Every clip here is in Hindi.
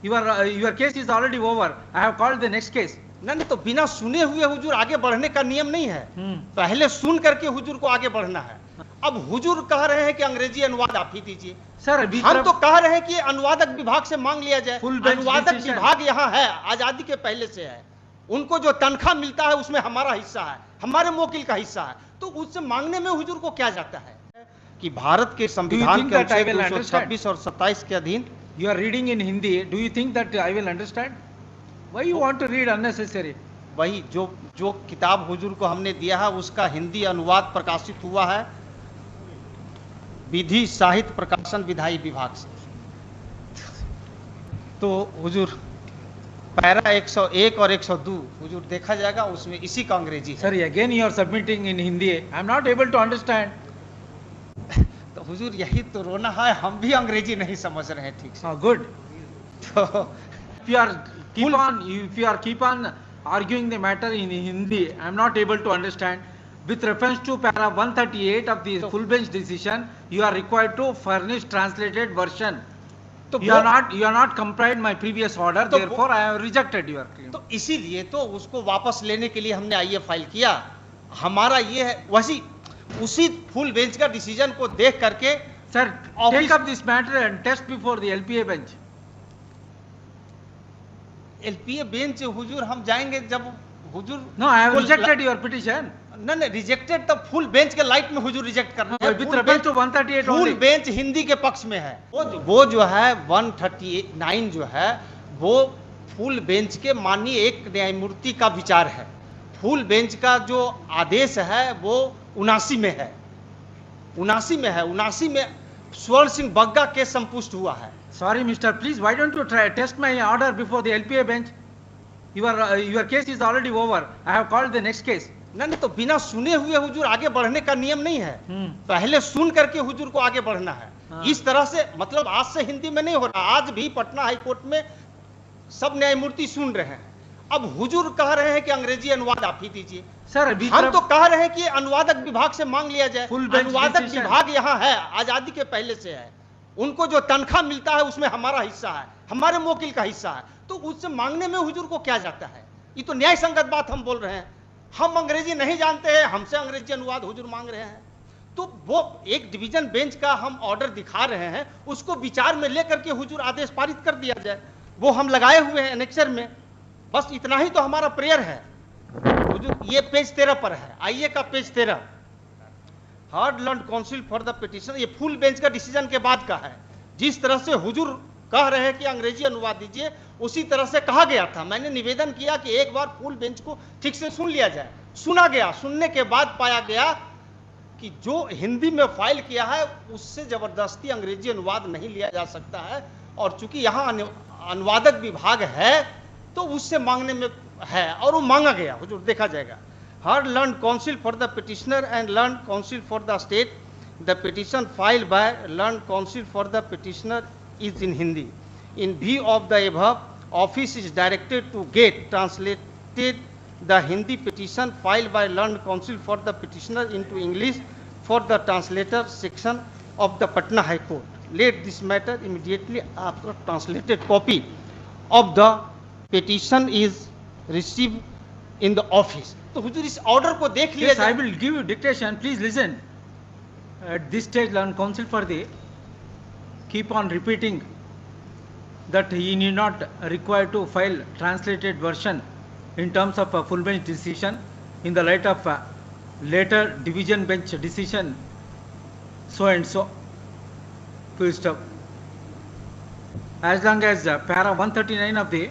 Your case is already over. I have called the next case. नहीं तो बिना सुने हुए हुजूर आगे बढ़ने का नियम नहीं है। पहले सुन करके हुजूर को आगे बढ़ना है। अब हुजूर कह रहे हैं कि अंग्रेजी अनुवाद आप ही दीजिए। सर, हम तो कह रहे हैं कि अनुवादक विभाग से मांग लिया जाए। Full bench अनुवादक decision। विभाग यहाँ है, आजादी के पहले से है। उनको जो तनख्वाह मिलता है उसमें हमारा हिस्सा है, हमारे मोकिल का हिस्सा है, तो उससे मांगने में हुजूर को क्या जाता है कि भारत के संविधान के अनुच्छेद 226 और 27 के अधीन। You are reading in Hindi. Do you think that I will understand? Why you want to read unnecessary? वही जो किताब हुजूर को हमने दिया है उसका हिंदी अनुवाद प्रकाशित हुआ है विधि साहित्य प्रकाशन विधायी विभाग से। तो हुजूर पैरा 101 और 102 हुजूर देखा जाएगा, उसमें इसी का अंग्रेजी है। Sir, again you are submitting in Hindi. I am not able to understand. तो हुजूर यही तो रोना है, हम भी अंग्रेजी नहीं समझ रहे हैं ठीक से। Good. तो If you are keep on arguing the matter in Hindi, I am not able to understand. With reference to para 138 of the full bench decision, you are required to furnish translated version. तो You are not complied my previous order. Therefore, I have rejected your claim. तो इसीलिए तो उसको वापस लेने के लिए हमने आईए फाइल किया। हमारा ये है वैसी उसी फुल बेंच का डिसीजन को देख करके। Sir, take up this matter and test before the LPA bench. LPA bench हुजूर हम जाएंगे जब हुजूर। No, I have rejected your petition. नहीं रिजेक्टेड तब फुल बेंच के लाइट में हुजूर रिजेक्ट करना है। With reference to 138 full only. Bench Hindi के पक्ष में है। वो जो है 139 जो है वो फुल बेंच के माननीय एक न्यायमूर्ति का विचार है। फुल बेंच का जो आदेश है वो 79 में है, 79 में स्वर्ण सिंह बग्गा केस संपुष्ट हुआ है। Sorry, mister, please, why don't you test my order before the LPA bench? Your case is already over. I have called the next case. नहीं तो बिना सुने हुए हुजूर आगे बढ़ने का नियम नहीं है। पहले सुन करके हुजूर को आगे बढ़ना है। इस तरह से मतलब आज से हिंदी में नहीं हो रहा, आज भी पटना हाई कोर्ट में सब न्यायमूर्ति सुन रहे हैं। अब हुजूर कह रहे हैं कि अंग्रेजी अनुवाद आप ही दीजिए। सर, हम तो कह रहे हैं कि अनुवादक विभाग से मांग लिया जाए। Full bench अनुवादक decision। विभाग यहाँ है, आजादी के पहले से है। उनको जो तनख्वाह मिलता है उसमें हमारा हिस्सा है, हमारे मोकिल का हिस्सा है, तो उससे मांगने में हुजूर को क्या जाता है। ये तो न्याय संगत बात हम बोल रहे हैं। हम अंग्रेजी नहीं जानते हैं, हमसे अंग्रेजी अनुवाद हुजूर मांग रहे हैं। तो वो एक डिवीजन बेंच का हम ऑर्डर दिखा रहे हैं, उसको विचार में लेकर के हुजूर आदेश पारित कर दिया जाए। वो हम लगाए हुए हैं एनेक्सर में। बस इतना ही तो हमारा प्रेयर है हुजूर। ये पेज 13 पर है, आइए का page 13, hard learn council for the petition. ये फुल बेंच का डिसीजन के बाद का है। जिस तरह से हुजूर कह रहे हैं कि अंग्रेजी अनुवाद दीजिए, उसी तरह से कहा गया था। मैंने निवेदन किया कि एक बार फुल बेंच को ठीक से सुन लिया जाए। सुना गया, सुनने के बाद पाया गया कि जो हिंदी में फाइल किया है उससे जबरदस्ती अंग्रेजी अनुवाद नहीं लिया जा सकता है, और चूंकि यहाँ अनुवादक विभाग है तो उससे मांगने में है, और वो मांगा गया हुजूर, देखा जाएगा। Hard learned counsel for the petitioner and learned counsel for the state. The petition filed by learned counsel for the petitioner is in Hindi. In view of the above, office is directed to get translated the Hindi petition filed by learned counsel for the petitioner into English for the translator section of the Patna High Court. Let this matter immediately after translated copy of the petition is received in the office. तो हुजूर इस ऑर्डर को देख लिया जाए। I will give you dictation. Please listen. At this stage, learned counsel for the keep on repeating that he need not require to file translated version in terms of a full bench decision in the light of a later division bench decision. So and so. Full stop. As long as para 139 of the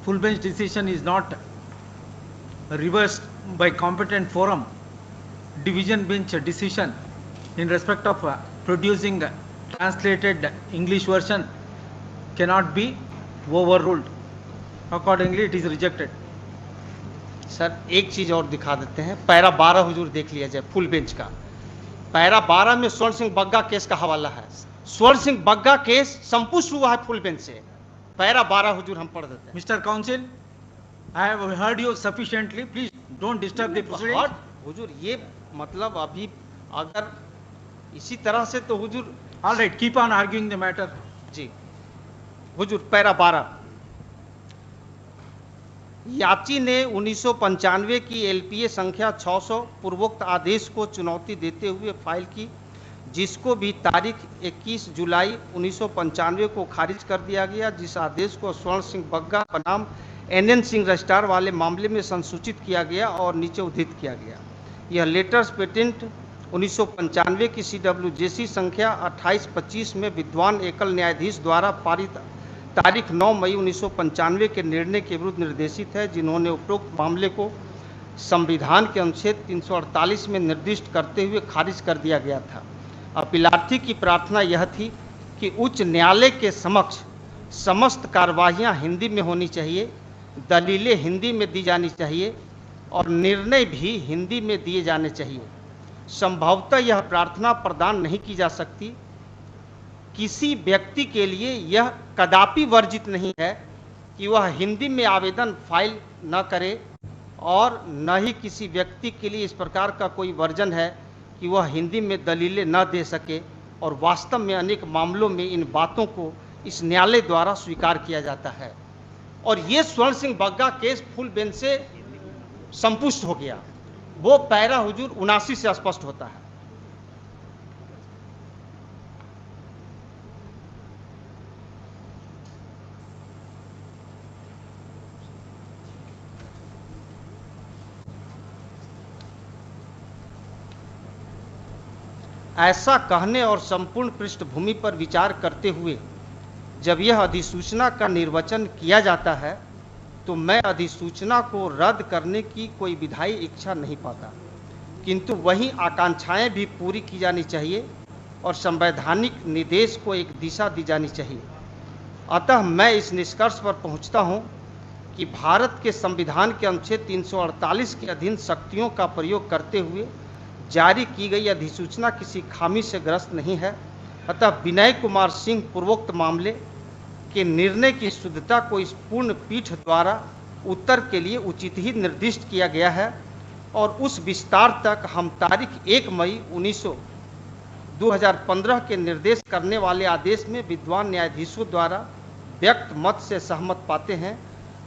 full bench decision is not reversed by competent forum, division bench decision in respect of producing translated English version cannot be overruled. Accordingly, it is rejected. Sir एक चीज और दिखा देते हैं, पैरा 12 हुजूर देख लिया जाए फुल बेंच का। पैरा 12 में स्वर्ण सिंह बग्गा केस का हवाला है। स्वर्ण सिंह बग्गा केस संपुष्ट हुआ है फुल बेंच से। पैरा 12 हुजूर हम पढ़ देते हैं। Mr. Counsel, I have heard you sufficiently. Please don't disturb the proceedings. हुजूर ये मतलब अभी अगर इसी तरह से तो हुजूर। All right, keep on arguing the matter. Ji Hazur para 12, याची ने 1995 की एलपीए संख्या 600 पूर्वोक्त आदेश को चुनौती देते हुए फाइल की, जिसको भी तारीख 21 जुलाई 1995 को खारिज कर दिया गया, जिस आदेश को स्वर्ण सिंह बग्गा बनाम NN सिंह रजिस्ट्रार वाले मामले में संसूचित किया गया और नीचे उद्धृत किया गया। यह लेटर्स पेटेंट 1995 की CWJC संख्या 2825 में विद्वान एकल न्यायाधीश द्वारा पारित तारीख 9 मई 1995 के निर्णय के विरुद्ध निर्देशित है, जिन्होंने उपरोक्त मामले को संविधान के अनुच्छेद 348 में निर्दिष्ट करते हुए खारिज कर दिया गया था। अपीलार्थी की प्रार्थना यह थी कि उच्च न्यायालय के समक्ष समस्त कार्यवाहियां हिंदी में होनी चाहिए, दलीलें हिंदी में दी जानी चाहिए और निर्णय भी हिंदी में दिए जाने चाहिए। संभवतः यह प्रार्थना प्रदान नहीं की जा सकती। किसी व्यक्ति के लिए यह कदापि वर्जित नहीं है कि वह हिंदी में आवेदन फाइल न करे और न ही किसी व्यक्ति के लिए इस प्रकार का कोई वर्जन है कि वह हिंदी में दलीलें न दे सके, और वास्तव में अनेक मामलों में इन बातों को इस न्यायालय द्वारा स्वीकार किया जाता है। और ये स्वर्ण Singh Bagga case full bench से संपुष्ट हो गया। वो पैरा हुजूर 79 से स्पष्ट होता है। ऐसा कहने और संपूर्ण पृष्ठभूमि पर विचार करते हुए जब यह अधिसूचना का निर्वचन किया जाता है तो मैं अधिसूचना को रद्द करने की कोई विधायी इच्छा नहीं पाता, किंतु वही आकांक्षाएं भी पूरी की जानी चाहिए और संवैधानिक निर्देश को एक दिशा दी जानी चाहिए। अतः मैं इस निष्कर्ष पर पहुंचता हूं कि भारत के संविधान के अनुच्छेद 348 के अधीन शक्तियों का प्रयोग करते हुए जारी की गई अधिसूचना किसी खामी से ग्रस्त नहीं है। अतः विनय कुमार सिंह पूर्वोक्त मामले के निर्णय की शुद्धता को इस पूर्ण पीठ द्वारा उत्तर के लिए उचित ही निर्दिष्ट किया गया है और उस विस्तार तक हम तारीख 1 मई 2015 के निर्देश करने वाले आदेश में विद्वान न्यायाधीशों द्वारा व्यक्त मत से सहमत पाते हैं।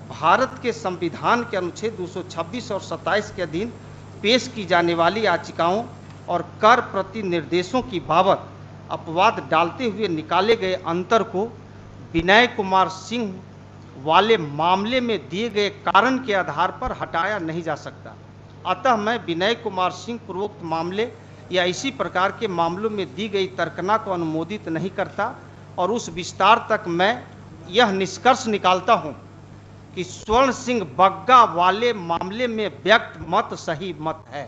भारत के संविधान के अनुच्छेद 226 और 27 के अधीन पेश की जाने वाली याचिकाओं और कर प्रति निर्देशों की बाबत अपवाद डालते हुए निकाले गए अंतर को विनय कुमार सिंह वाले मामले में दिए गए कारण के आधार पर हटाया नहीं जा सकता। अतः मैं विनय कुमार सिंह पूर्वोक्त मामले या इसी प्रकार के मामलों में दी गई तर्कना को अनुमोदित नहीं करता और उस विस्तार तक मैं यह निष्कर्ष निकालता हूं कि स्वर्ण सिंह बग्गा वाले मामले में व्यक्त मत सही मत है।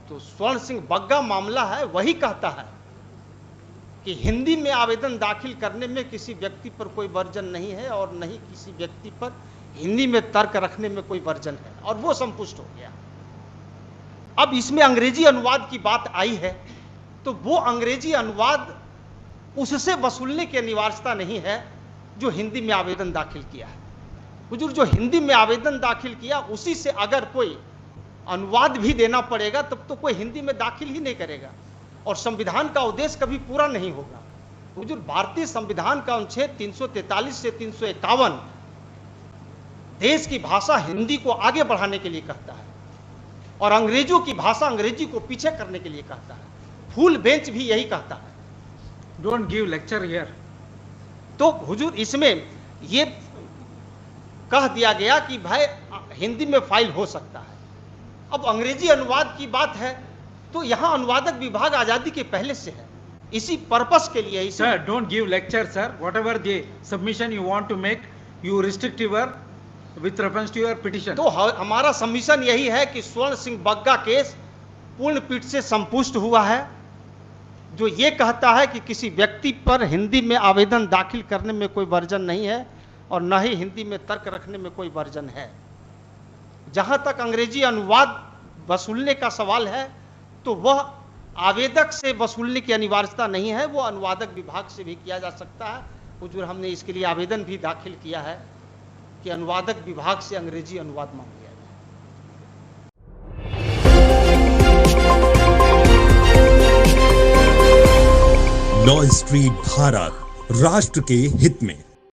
तो स्वर्ण सिंह बग्गा मामला है वही कहता है कि हिंदी में आवेदन दाखिल करने में किसी व्यक्ति पर कोई वर्जन नहीं है और नहीं किसी व्यक्ति पर हिंदी में तर्क रखने में कोई वर्जन है, और वो संपुष्ट हो गया। अब इसमें अंग्रेजी अनुवाद की बात आई है तो वो अंग्रेजी अनुवाद उससे वसूलने की अनिवार्यता नहीं है जो हिंदी में आवेदन दाखिल किया है। हुजूर जो हिंदी में आवेदन दाखिल किया उसी से अगर कोई अनुवाद भी देना पड़ेगा तब तो कोई हिंदी में दाखिल ही नहीं करेगा और संविधान का उद्देश्य कभी पूरा नहीं होगा। हुजूर भारतीय संविधान का अनुच्छेद 343 से 351 देश की भाषा हिंदी को आगे बढ़ाने के लिए कहता है और अंग्रेजों की भाषा अंग्रेजी को पीछे करने के लिए कहता है। फुल बेंच भी यही कहता है। Don't give lecture here. तो हुजूर इसमें ये कह दिया गया कि भाई हिंदी में फाइल हो सकता है। अब अंग्रेजी अनुवाद की बात है तो यहां अनुवादक विभाग आजादी के पहले से है, इसी पर्पस के लिए। Sir don't give lecture sir, whatever the submission you want to make you restrict your with reference to your petition. तो हमारा सबमिशन यही है कि स्वर्ण सिंह बग्गा केस पूर्ण पीठ से संपुष्ट हुआ है, जो ये कहता है कि किसी व्यक्ति पर हिंदी में आवेदन दाखिल करने में कोई वर्जन नहीं है और न ही हिंदी में तर्क रखने में कोई वर्जन है। जहां तक अंग्रेजी अनुवाद वसूलने का सवाल है तो वह आवेदक से वसूलने की अनिवार्यता नहीं है, वो अनुवादक विभाग से भी किया जा सकता है। हुजूर हमने इसके लिए आवेदन भी दाखिल किया है कि अनुवादक विभाग से अंग्रेजी अनुवाद मांग लिया जाए। लॉ स्ट्रीट भारत राष्ट्र के हित में।